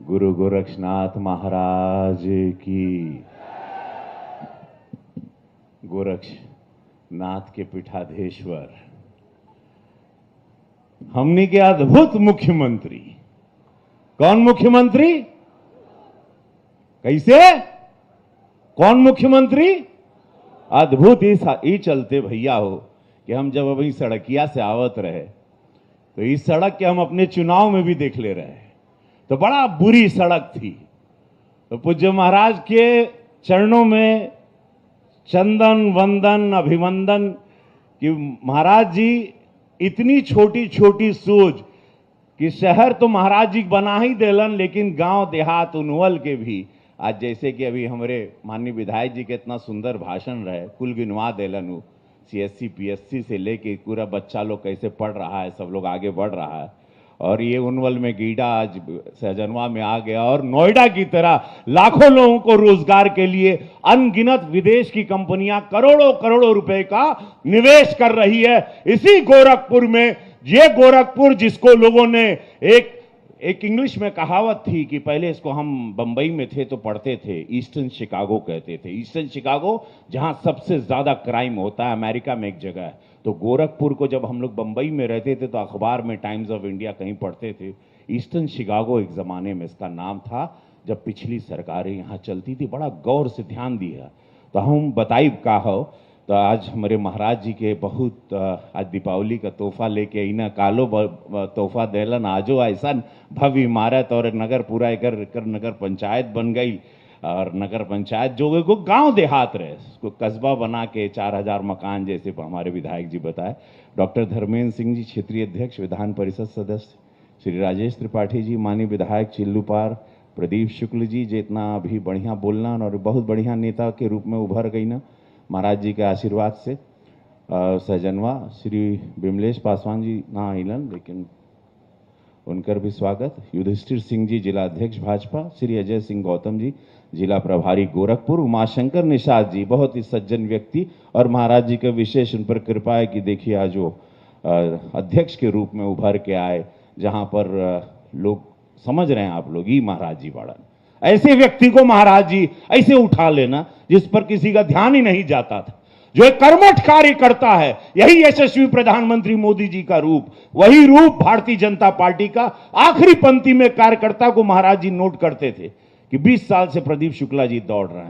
गुरु गोरक्षनाथ महाराज की। गोरक्षनाथ के पीठाधीश्वर हमने के अद्भुत मुख्यमंत्री। कौन मुख्यमंत्री? कैसे? कौन मुख्यमंत्री? अद्भुत। ही चलते भैया हो कि हम जब अभी सड़किया से आवत रहे तो इस सड़क के हम अपने चुनाव में भी देख ले रहे, तो बड़ा बुरी सड़क थी। तो पूज्य महाराज के चरणों में चंदन वंदन अभिवंदन कि महाराज जी इतनी छोटी छोटी सोच कि शहर तो महाराज जी बना ही देलन, लेकिन गांव देहात उनवल के भी आज जैसे कि अभी हमारे माननीय विधायक जी के इतना सुंदर भाषण रहे, कुल गिनवा देलन। CSC PSC से लेके पूरा बच्चा लोग कैसे पढ़ रहा है, सब लोग आगे बढ़ रहा है। और ये उनवल में गीडा आज सहजनवा में आ गया और नोएडा की तरह लाखों लोगों को रोजगार के लिए अनगिनत विदेश की कंपनियां करोड़ों करोड़ों रुपए का निवेश कर रही है इसी गोरखपुर में। ये गोरखपुर जिसको लोगों ने एक इंग्लिश में कहावत थी कि पहले इसको हम बंबई में थे तो पढ़ते थे, ईस्टर्न शिकागो कहते थे। ईस्टर्न शिकागो जहां सबसे ज्यादा क्राइम होता है, अमेरिका में एक जगह है। तो गोरखपुर को जब हम लोग बंबई में रहते थे तो अखबार में टाइम्स ऑफ इंडिया कहीं पढ़ते थे। ईस्टर्न शिकागो एक जमाने में इसका नाम था जब पिछली सरकारें यहाँ चलती थी। बड़ा गौर से ध्यान दिया तो हम बताइब का हो। तो आज हमारे महाराज जी के बहुत आज दीपावली का तोहफा लेके इना कालो तोहफा देलन। आजो ऐसा भव्य इमारत और नगर पूरा एक नगर पंचायत बन गई। और नगर पंचायत जो को गांव देहात रहे उसको कस्बा बना के 4000 मकान जैसे हमारे विधायक जी बताए। डॉक्टर धर्मेंद्र सिंह जी क्षेत्रीय अध्यक्ष विधान परिषद सदस्य, श्री राजेश त्रिपाठी जी माननीय विधायक चिल्लूपार, प्रदीप शुक्ल जी जितना अभी बढ़िया बोलना और बहुत बढ़िया नेता के रूप में उभर गई ना महाराज जी के आशीर्वाद से। सहजनवा श्री विमलेश पासवान जी ना आइलन लेकिन उनकर भी स्वागत। युधिष्ठिर सिंह जी जिला अध्यक्ष भाजपा, श्री अजय सिंह गौतम जी जिला प्रभारी गोरखपुर, उमाशंकर निषाद जी बहुत ही सज्जन व्यक्ति और महाराज जी का विशेष उन पर कृपा है कि देखिए आज वो अध्यक्ष के रूप में उभर के आए, जहां पर लोग समझ रहे हैं आप लोग ही महाराज जी बड़ा। ऐसे व्यक्ति को महाराज जी ऐसे उठा लेना जिस पर किसी का ध्यान ही नहीं जाता था, जो एक कर्मठ कार्य करता है। यही यशस्वी प्रधानमंत्री मोदी जी का रूप, वही रूप भारतीय जनता पार्टी का आखिरी पंक्ति में कार्यकर्ता को महाराज जी नोट करते थे कि 20 साल से प्रदीप शुक्ला जी दौड़ रहे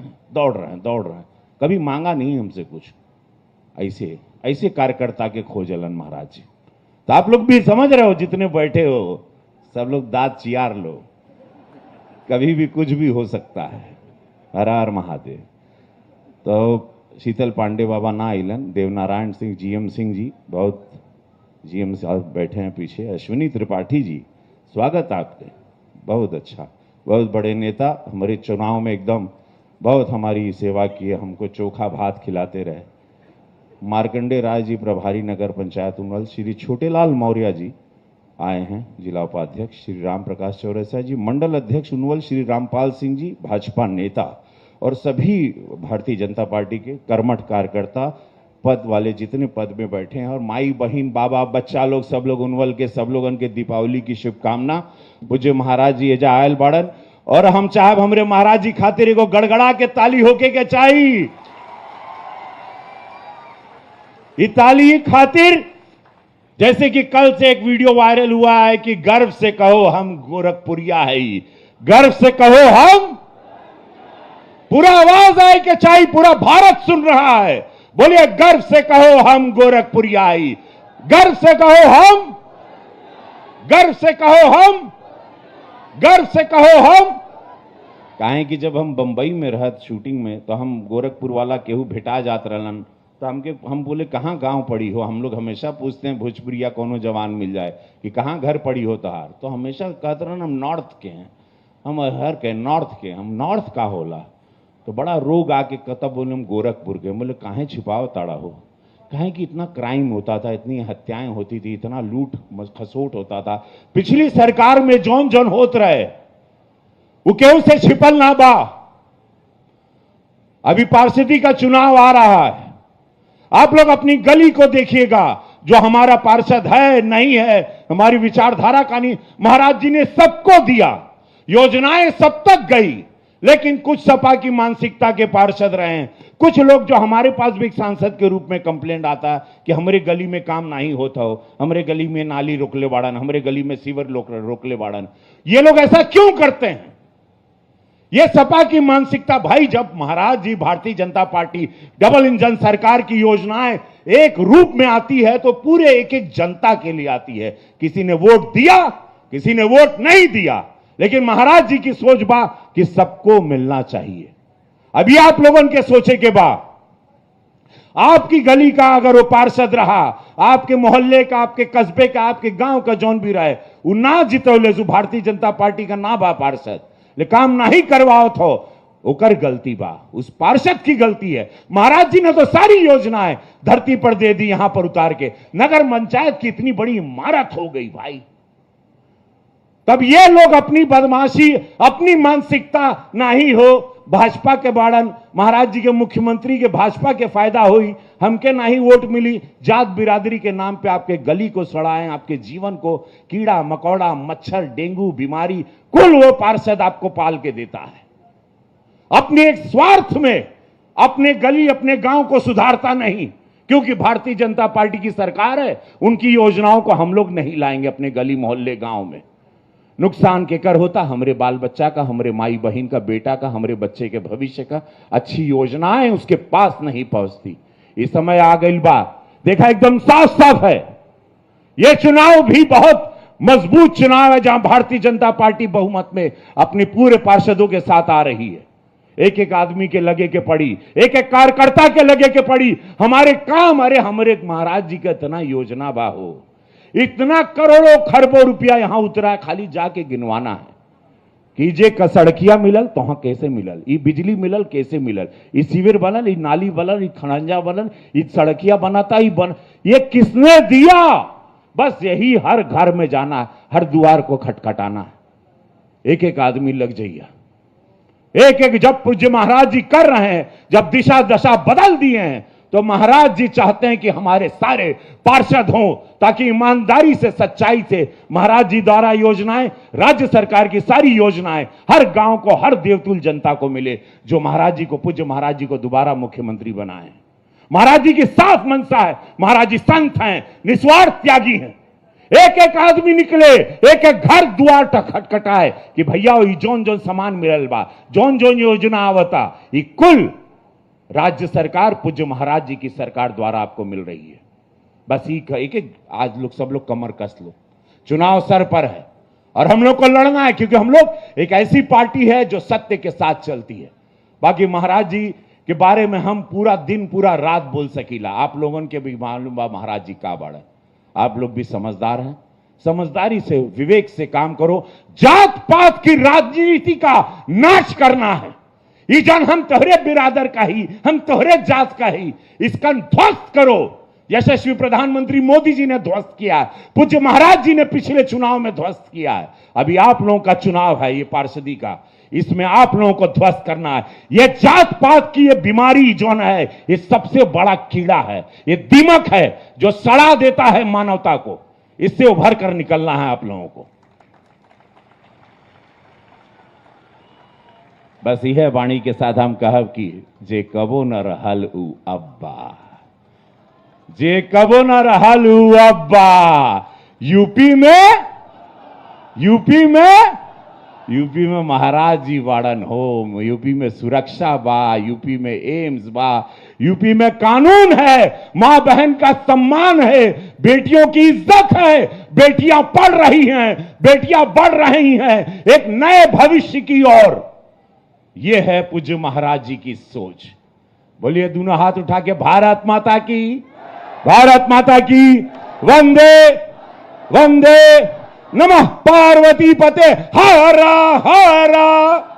हैं, कभी मांगा नहीं हमसे कुछ। ऐसे कार्यकर्ता के खोजलन महाराज जी। तो आप लोग भी समझ रहे हो, जितने बैठे हो सब लोग दांत चियार लो, कभी भी कुछ भी हो सकता है। हर हर महादेव। तो शीतल पांडे बाबा ना आइलन, देवनारायण सिंह GM सिंह जी बहुत GM साहब बैठे हैं पीछे, अश्विनी त्रिपाठी जी स्वागत आपके, बहुत अच्छा, बहुत बड़े नेता। हमारे चुनाव में एकदम बहुत हमारी सेवा की, हमको चोखा भात खिलाते रहे। मार्कंडे राय जी प्रभारी नगर पंचायत उनवल, श्री छोटेलाल मौर्य जी आए हैं जिला उपाध्यक्ष, श्री राम प्रकाश चौरसिया जी मंडल अध्यक्ष उनवल, श्री रामपाल सिंह जी भाजपा नेता और सभी भारतीय जनता पार्टी के कर्मठ कार्यकर्ता पद वाले जितने पद में बैठे हैं और माई बहन बाबा बच्चा लोग सब लोग उनवल के सब लोगन के दीपावली की शुभकामना। पूज्य महाराज जी एजा आयल बाड़न और हम चाहब हमरे महाराज जी खातिर एगो गड़गड़ा के ताली होके के चाहिए। ये ताली खातिर जैसे कि कल से एक वीडियो वायरल हुआ है कि गर्व से कहो हम गोरखपुरिया है, गर्व से कहो हम, पूरा आवाज आए कि चाहिए, पूरा भारत सुन रहा है। बोलिए गर्व से कहो हम गोरखपुरिया आई, गर्व से कहो हम, गर्व से कहो हम, गर्व से कहो हम। काहे कि जब हम बंबई में रहत शूटिंग में तो हम गोरखपुर वाला केहू भेटा जात रहलन तो हम बोले कहाँ गांव पड़ी हो। हम लोग हमेशा पूछते हैं भोजपुरिया कोनो जवान मिल जाए कि कहाँ घर पड़ी हो तहार, तो हमेशा कहते रहन हम नॉर्थ के हैं, हम हर के नॉर्थ के, हम नॉर्थ का होला। तो बड़ा रोग आके कतब बोले हम गोरखपुर के। बोले काहे छिपाओ ताड़ा हो, काहे कि इतना क्राइम होता था, इतनी हत्याएं होती थी, इतना लूट खसोट होता था। पिछली सरकार में जौन जौन होत रहे वो केहू से छिपल ना बा। अभी पार्षदी का चुनाव आ रहा है, आप लोग अपनी गली को देखिएगा, जो हमारा पार्षद है नहीं है, हमारी विचारधारा का नहीं, महाराज जी ने सबको दिया। योजनाएं सब तक गई, लेकिन कुछ सपा की मानसिकता के पार्षद रहे हैं। कुछ लोग जो हमारे पास भी एक सांसद के रूप में कंप्लेंट आता है कि हमारे गली में काम नहीं होता हो, हमारे गली में नाली रोकले बाड़न, हमारे गली में सीवर रोकले बाड़न। ये लोग ऐसा क्यों करते हैं? ये सपा की मानसिकता। भाई, जब महाराज जी Bharatiya Janata party double engine सरकार की योजनाएं एक रूप में आती है तो पूरे एक एक जनता के लिए आती है। किसी ने वोट दिया, किसी ने वोट नहीं दिया, लेकिन महाराज जी की सोच बा कि सबको मिलना चाहिए। अभी आप लोगों के सोचे के बाद आपकी गली का अगर वो पार्षद रहा, आपके मोहल्ले का, आपके कस्बे का, आपके गांव का जौन भी रहे, वो ना जितौले जो भारतीय जनता पार्टी का ना बा पार्षद, ले काम नहीं करवाओ तो ओकर गलती बा, उस पार्षद की गलती है। महाराज जी ने तो सारी योजनाएं धरती पर दे दी, यहां पर उतार के। नगर पंचायत की इतनी बड़ी इमारत हो गई भाई। तब ये लोग अपनी बदमाशी, अपनी मानसिकता ना ही हो भाजपा के बाड़न, महाराज जी के मुख्यमंत्री के भाजपा के फायदा हुई, हमके ना ही वोट मिली, जात बिरादरी के नाम पे आपके गली को सड़ाएं, आपके जीवन को कीड़ा मकोड़ा, मच्छर, डेंगू, बीमारी, कुल वो पार्षद आपको पाल के देता है। अपने एक स्वार्थ में अपने गली, अपने गांव को सुधारता नहीं, क्योंकि भारतीय जनता पार्टी की सरकार है, उनकी योजनाओं को हम लोग नहीं लाएंगे अपने गली मोहल्ले गांव में। नुकसान के कर होता हमारे बाल बच्चा का, हमारे माई बहन का, बेटा का, हमारे बच्चे के भविष्य का। अच्छी योजनाएं उसके पास नहीं पहुंचती। इस समय आ गई बात, देखा एकदम साफ साफ है। यह चुनाव भी बहुत मजबूत चुनाव है, जहां भारतीय जनता पार्टी बहुमत में अपने पूरे पार्षदों के साथ आ रही है। एक एक आदमी के लगे के पड़ी, एक एक कार्यकर्ता के लगे के पड़ी हमारे काम। अरे हमारे महाराज जी का इतना योजना बा हो, इतना करोड़ों खरबों रुपया यहां उतरा है, खाली जाके गिनवाना है कि जे सड़किया मिलल तो वहां कैसे मिलल, ई बिजली मिलल कैसे मिलल, ई सीवर बनल, ई नाली बनल, ई खड़ंजा बनल, ई सड़किया बनाता, ये किसने दिया? बस यही हर घर में जाना है, हर द्वार को खटखटाना है। एक एक आदमी लग जाइए, एक एक। जब पूज्य महाराज जी कर रहे हैं, जब दिशा दशा बदल दिए हैं, तो महाराज जी चाहते हैं कि हमारे सारे पार्षद हों, ताकि ईमानदारी से, सच्चाई से महाराज जी द्वारा योजनाएं, राज्य सरकार की सारी योजनाएं हर गांव को, हर देवतुल जनता को मिले, जो महाराज जी को, पूज्य महाराज जी को दोबारा मुख्यमंत्री बनाए। महाराज जी की साफ मंशा है। महाराज जी संत हैं, निस्वार्थ त्यागी हैं। एक एक आदमी निकले, एक एक घर द्वार तक खटखटाए कि भैया जोन जोन सामान मिलल बा, जोन जोन योजना आवता, ये कुल राज्य सरकार, पूज्य महाराज जी की सरकार द्वारा आपको मिल रही है। बस एक एक आज लोग, सब लोग कमर कस लो, चुनाव सर पर है और हम लोग को लड़ना है, क्योंकि हम लोग एक ऐसी पार्टी है जो सत्य के साथ चलती है। बाकी महाराज जी के बारे में हम पूरा दिन पूरा रात बोल सकीला। आप लोगों के भी मालूम बा महाराज जी का बड़ा, आप लोग भी समझदार हैं। समझदारी से, विवेक से काम करो। जात पात की राजनीति का नाश करना है। ये जन हम तोहरे बिरादर का ही, हम तोहरे जात का ही, इसका ध्वस्त करो। यशस्वी प्रधानमंत्री मोदी जी ने ध्वस्त किया है, पूज्य महाराज जी ने पिछले चुनाव में ध्वस्त किया है। अभी आप लोगों का चुनाव है, ये पार्षदी का, इसमें आप लोगों को ध्वस्त करना है। ये जात पात की ये बीमारी जो है, ये सबसे बड़ा कीड़ा है, ये दीमक है जो सड़ा देता है मानवता को। इससे उभर कर निकलना है आप लोगों को। बस यह वाणी के साथ हम कहब कि जे कबो न रहल उ अब्बा, जे कबो न रहल उ अब्बा। यूपी में महाराज जी वाड़न हो, यूपी में सुरक्षा बा, यूपी में एम्स बा, यूपी में कानून है, मां बहन का सम्मान है, बेटियों की इज्जत है, बेटियां पढ़ रही हैं, बेटियां बढ़ रही हैं एक नए भविष्य की ओर। यह है पूज्य महाराज जी की सोच। बोलिए दोनों हाथ उठा के, भारत माता की, भारत माता की, वंदे वंदे नमः पार्वती पते हरा हरा।